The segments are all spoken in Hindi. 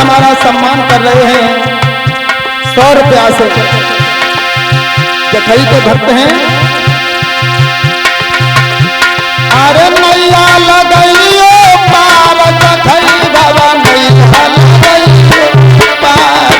हमारा सम्मान कर रहे हैं 100 रुपया से। जखई के भक्त हैं। अरे नैया लगइयो पार जखई बाबा नैया लगइयो पार।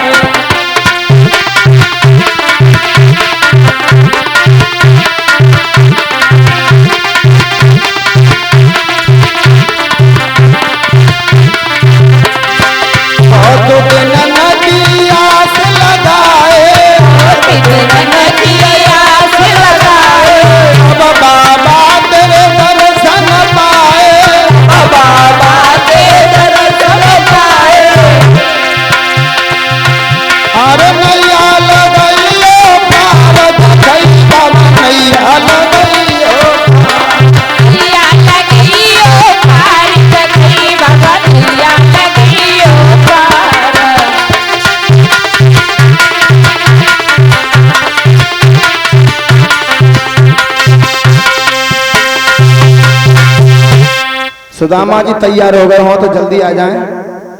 सुदामा जी तैयार हो गए हो तो जल्दी आ जाएं।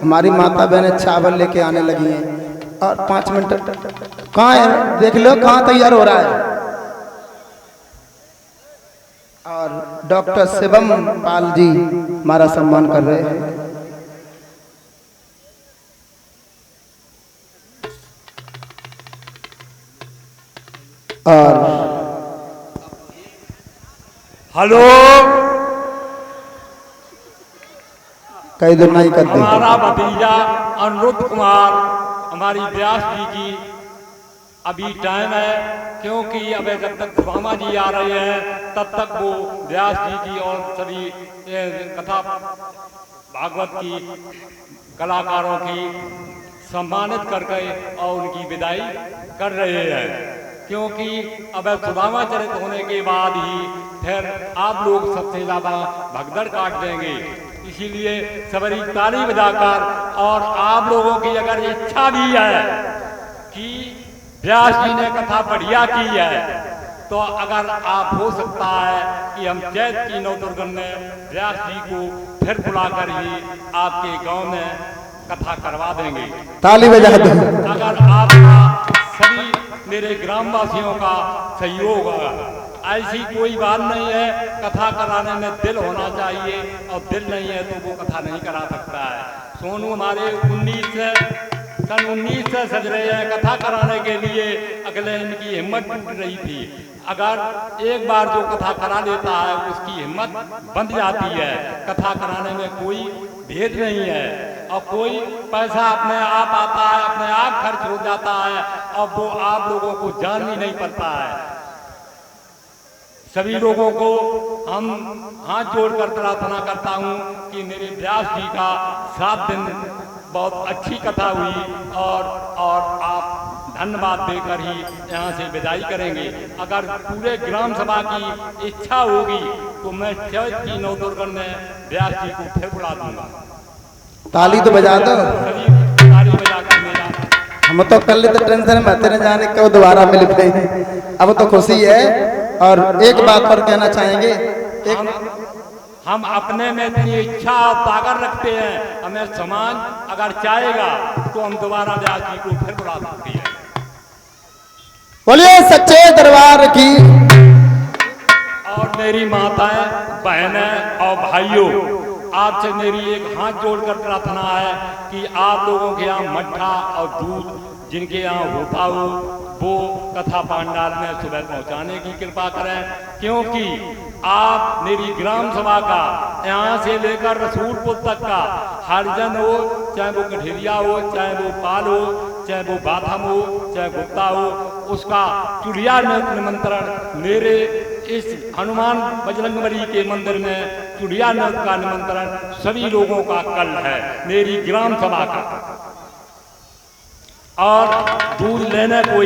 हमारी माता बहनें चावल लेके आने लगी हैं और 5 मिनट कहाँ है देख लो कहाँ तैयार हो रहा है। और डॉक्टर शिवम पाल जी हमारा सम्मान कर रहे हैं। और हेलो कई दिन नहीं करते। हमारा भतीजा अनुरुद्ध कुमार हमारी व्यास जी की अभी टाइम है, क्योंकि अब जब तक सुदामा जी आ रहे हैं तब तक वो व्यास जी की और सभी कथा भागवत की कलाकारों की सम्मानित करके और उनकी विदाई कर रहे हैं। क्योंकि अब सुदामा चरित होने के बाद ही फिर आप लोग सबसे ज़्यादा भगदड़ काट देंगे, इसीलिए सबरी ताली बजाकर और आप लोगों की अगर इच्छा भी है कि व्यास जी ने कथा बढ़िया की है तो अगर आप हो सकता है कि हम चैत की नवदुर्गन में व्यास जी को फिर बुलाकर ही आपके गांव में कथा करवा देंगे। ताली बजा दो। अगर आपका सभी मेरे ग्रामवासियों का सहयोग होगा। ऐसी कोई बात नहीं है, कथा कराने में दिल होना चाहिए और दिल नहीं है तो वो कथा नहीं करा सकता है। सोनू हमारे 19 से सज रहे हैं कथा कराने के लिए, अगले इनकी हिम्मत टूट रही थी। अगर एक बार जो कथा करा लेता है उसकी हिम्मत बंध जाती है। कथा कराने में कोई भेद नहीं है और कोई पैसा अपने आप आता है, अपने आप खर्च हो जाता है और वो आप लोगों को जान भी नहीं पड़ता है। सभी लोगों को हम हाथ जोड़कर प्रार्थना करता हूँ कि मेरे व्यास जी का 7 दिन बहुत अच्छी कथा हुई और आप धन्यवाद देकर ही यहाँ से विदाई करेंगे। अगर पूरे ग्राम सभा की इच्छा होगी तो मैं चैत की नवदुर्गन में व्यास जी को फिर बुला दूंगा। ताली तो बजा दो। ताली बजाकर मेरा हम तो कल तो टेंशन में तेरे जाने को दोबारा मिल पाए, अब तो खुशी है। और एक बात पर कहना चाहेंगे, हम अपने में इतनी इच्छा और ताकत रखते हैं, हमें समाज अगर चाहेगा तो हम दोबारा व्यास जी को फिर बुला सकते हैं। बोलिए सच्चे दरबार की। और मेरी माताएं, बहनें और भाइयों, आपसे मेरी एक हाथ जोड़कर प्रार्थना है कि आप लोगों के यहाँ मट्ठा और दूध जिनके यहाँ होता हो वो कथा पांडाल में सुबह पहुंचाने की कृपा करें। क्योंकि आप मेरी ग्राम सभा का यहाँ से लेकर रसूलपुर तक का हरिजन हो, चाहे वो कठेरिया हो, चाहे वो पाल हो, चाहे वो बाथम हो, चाहे गुप्ता हो, उसका चुड़िया निमंत्रण मेरे इस हनुमान बजरंगबली के मंदिर में चुड़िया नृत्य का निमंत्रण सभी लोगों का कल है, मेरी ग्राम सभा का। और दूध लेने कोई